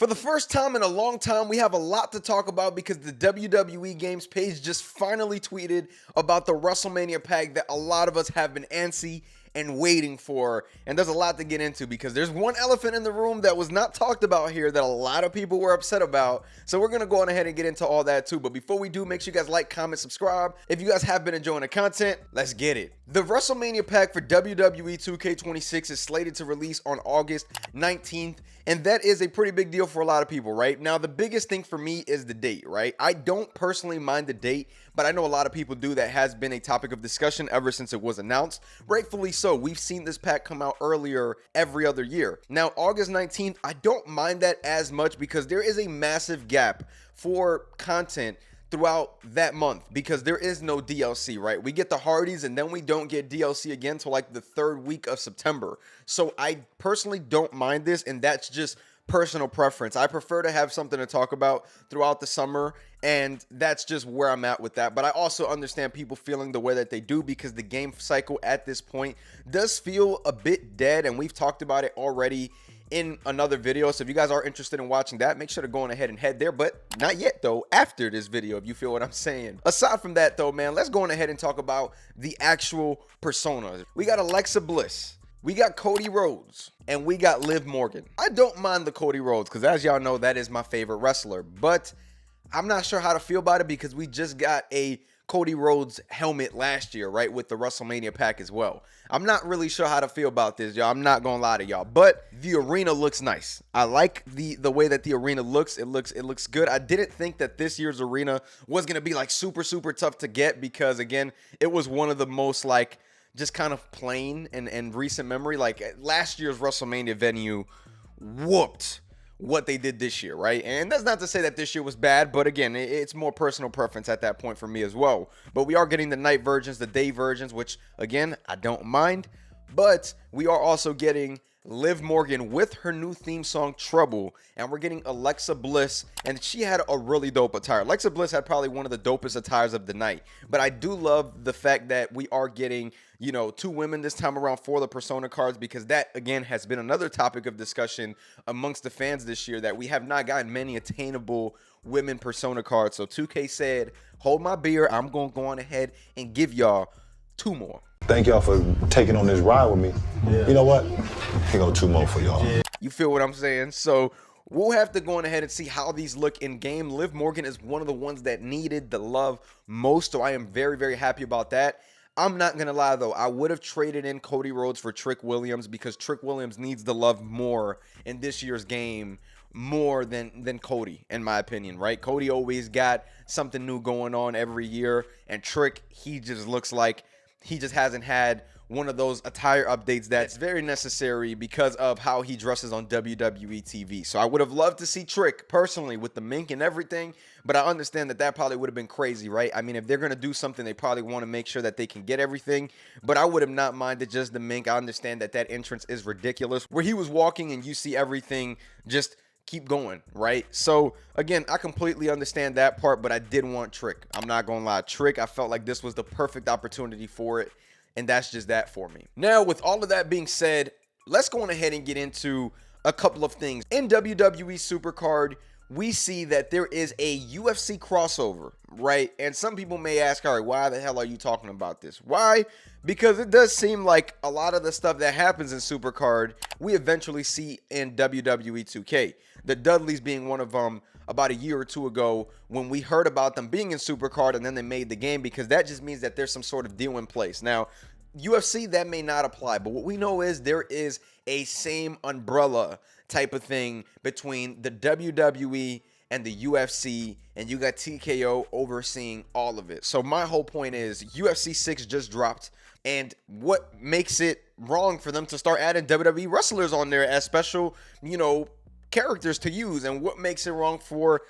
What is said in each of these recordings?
For the first time in a long time, we have a lot to talk about because the WWE Games page just finally tweeted about the WrestleMania pack that a lot of us have been antsy and waiting for. And there's a lot to get into because there's one elephant in the room that was not talked about here that a lot of people were upset about. So we're going to go on ahead and get into all that too. But before we do, make sure you guys like, comment, subscribe. If you guys have been enjoying the content, let's get it. The WrestleMania pack for WWE 2K26 is slated to release on August 19th. And that is a pretty big deal for a lot of people, right? Now, the biggest thing for me is the date, right? I don't personally mind the date, but I know a lot of people do. That has been a topic of discussion ever since it was announced. Rightfully so. We've seen this pack come out earlier every other year. Now, August 19th, I don't mind that as much because there is a massive gap for content throughout that month because there is no DLC, right? We get the Hardys and then we don't get DLC again till like the third week of September. So I personally don't mind this, and that's just personal preference. I prefer to have something to talk about throughout the summer, and that's just where I'm at with that. But I also understand people feeling the way that they do because the game cycle at this point does feel a bit dead, and we've talked about it already in another video. So if you guys are interested in watching that, make sure to go on ahead and head there, but not yet though, after this video, if you feel what I'm saying. Aside from that though, man, let's go on ahead and talk about the actual personas. We got Alexa Bliss, we got Cody Rhodes, and we got Liv Morgan. I don't mind the Cody Rhodes because as y'all know, that is my favorite wrestler, but I'm not sure how to feel about it because we just got a Cody Rhodes helmet last year, right, with the WrestleMania pack as well. I'm not really sure how to feel about this, y'all. I'm not gonna lie to y'all, but the arena looks nice. I like the way that the arena looks. It looks good. I didn't think that this year's arena was gonna be like super tough to get because again, it was one of the most like just kind of plain and recent memory. Like last year's WrestleMania venue whooped what they did this year, right? And that's not to say that this year was bad, but again, it's more personal preference at that point for me as well. But we are getting the night versions, the day versions, which again, I don't mind. But we are also getting Liv Morgan with her new theme song Trouble, and we're getting Alexa Bliss, and she had a really dope attire. Alexa Bliss had probably one of the dopest attires of the night, but I do love the fact that we are getting, you know, two women this time around for the persona cards, because that again has been another topic of discussion amongst the fans this year, that we have not gotten many attainable women persona cards. So 2K said, hold my beer, I'm gonna go on ahead and give y'all two more. Thank y'all for taking on this ride with me. Yeah. You know what? Here go two more for y'all. Yeah. You feel what I'm saying? So we'll have to go on ahead and see how these look in game. Liv Morgan is one of the ones that needed the love most, so I am very happy about that. I'm not going to lie, though. I would have traded in Cody Rhodes for Trick Williams because Trick Williams needs the love more in this year's game, more than Cody, in my opinion, right? Cody always got something new going on every year, and Trick, he just looks like he just hasn't had one of those attire updates that's very necessary because of how he dresses on WWE TV. So I would have loved to see Trick personally with the mink and everything, but I understand that that probably would have been crazy, right? I mean, if they're going to do something, they probably want to make sure that they can get everything, but I would have not minded just the mink. I understand that that entrance is ridiculous, where he was walking and you see everything just keep going, right? So again, I completely understand that part, but I did want Trick. I'm not gonna lie, Trick, I felt like this was the perfect opportunity for it, and that's just that for me. Now, with all of that being said, let's go on ahead and get into a couple of things. In WWE Supercard, we see that there is a UFC crossover, right? And some people may ask, all right, why the hell are you talking about this? Why? Because it does seem like a lot of the stuff that happens in Supercard, we eventually see in WWE 2K. The Dudleys being one of them about a year or two ago when we heard about them being in Supercard and then they made the game, because that just means that there's some sort of deal in place. Now, UFC, that may not apply, but what we know is there is a same umbrella type of thing between the WWE and the UFC, and you got TKO overseeing all of it. So my whole point is UFC 6 just dropped, and what makes it wrong for them to start adding WWE wrestlers on there as special, you know, characters to use, and what makes it wrong for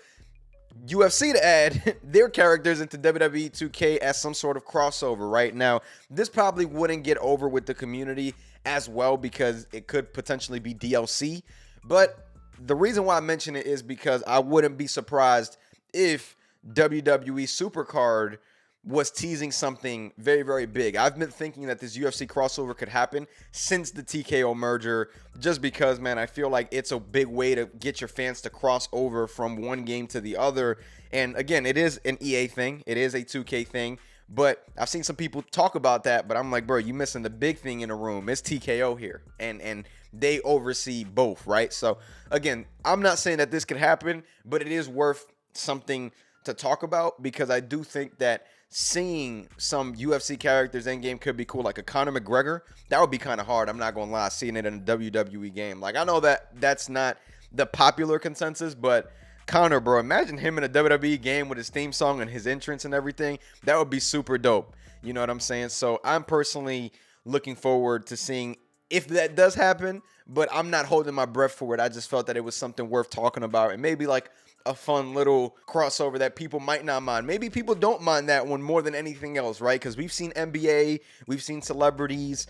UFC to add their characters into WWE 2K as some sort of crossover right now? This probably wouldn't get over with the community as well because it could potentially be DLC, but the reason why I mention it is because I wouldn't be surprised if WWE Supercard was teasing something very, very big. I've been thinking that this UFC crossover could happen since the TKO merger, just because, man, I feel like it's a big way to get your fans to cross over from one game to the other. And again, it is an EA thing. It is a 2K thing. But I've seen some people talk about that, but I'm like, bro, you missing the big thing in the room. It's TKO here, and they oversee both, right? So again, I'm not saying that this could happen, but it is worth something to talk about, because I do think that seeing some UFC characters in game could be cool, like a Conor McGregor. That would be kind of hard, I'm not gonna lie, seeing it in a WWE game. Like, I know that that's not the popular consensus, but Conor, bro, imagine him in a WWE game with his theme song and his entrance and everything. That would be super dope. You know what I'm saying? So I'm personally looking forward to seeing if that does happen, but I'm not holding my breath for it. I just felt that it was something worth talking about, and maybe like a fun little crossover that people might not mind. Maybe people don't mind that one more than anything else, right? Because we've seen NBA, we've seen celebrities.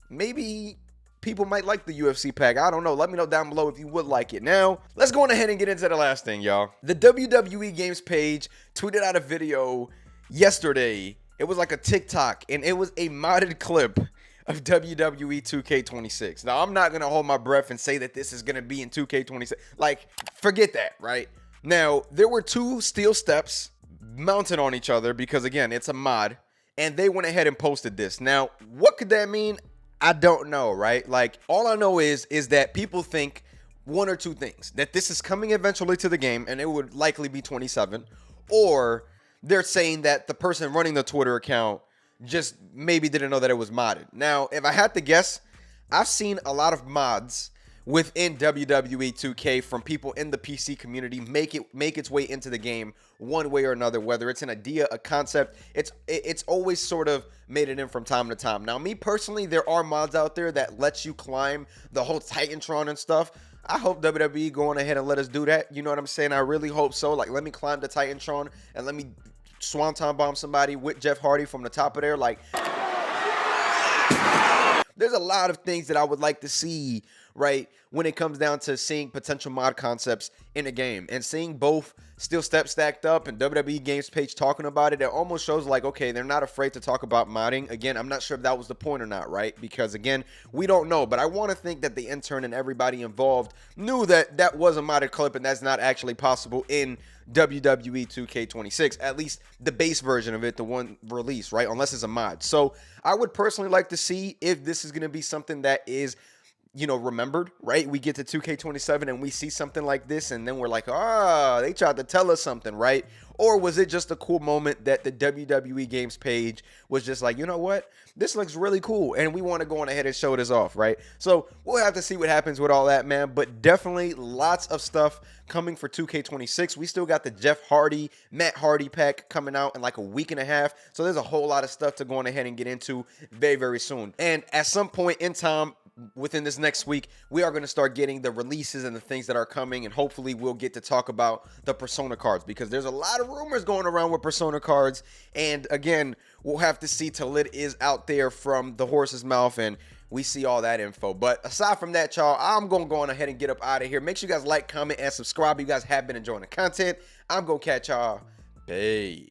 Maybe people might like the UFC pack. I don't know. Let me know down below if you would like it. Now, let's go on ahead and get into the last thing, y'all. The WWE Games page tweeted out a video yesterday. It was like a TikTok, and it was a modded clip of WWE 2K26. Now, I'm not going to hold my breath and say that this is going to be in 2K26. Like, forget that, right? Now, there were two steel steps mounted on each other because, again, it's a mod, and they went ahead and posted this. Now, what could that mean? I don't know, right? Like, all I know is that people think one or two things: that this is coming eventually to the game, and it would likely be 27, or they're saying that the person running the Twitter account just maybe didn't know that it was modded. Now, if I had to guess, I've seen a lot of mods within WWE 2K from people in the PC community make its way into the game one way or another, whether it's an idea, a concept. It's always sort of made it in from time to time. Now, me personally, there are mods out there that lets you climb the whole Titantron and stuff. I hope WWE go on ahead and let us do that. You know what I'm saying? I really hope so. Like, let me climb the Titantron and let me swanton bomb somebody with Jeff Hardy from the top of there. Like, there's a lot of things that I would like to see, right, when it comes down to seeing potential mod concepts in a game, and seeing both steel steps stacked up and WWE Games page talking about it. It almost shows like, okay, they're not afraid to talk about modding. Again, I'm not sure if that was the point or not, right? Because again, we don't know, but I want to think that the intern and everybody involved knew that that was a modded clip, and that's not actually possible in WWE 2K26, at least the base version of it, the one released, right? Unless it's a mod. So I would personally like to see if this is going to be something that is, you know, remembered, right? We get to 2K27 and we see something like this, and then we're like, ah, they tried to tell us something, right? Or was it just a cool moment that the WWE Games page was just like, you know what? This looks really cool, and we want to go on ahead and show this off, right? So we'll have to see what happens with all that, man. But definitely lots of stuff coming for 2K26. We still got the Jeff Hardy, Matt Hardy pack coming out in like a week and a half. So there's a whole lot of stuff to go on ahead and get into very, very soon. And at some point in time, within this next week, we are going to start getting the releases and the things that are coming, and hopefully we'll get to talk about the Persona cards, because there's a lot of rumors going around with Persona cards, and again, we'll have to see till it is out there from the horse's mouth and we see all that info. But aside from that, y'all, I'm going to go on ahead and get up out of here. Make sure you guys like, comment, and subscribe if you guys have been enjoying the content. I'm going to catch y'all. Bye.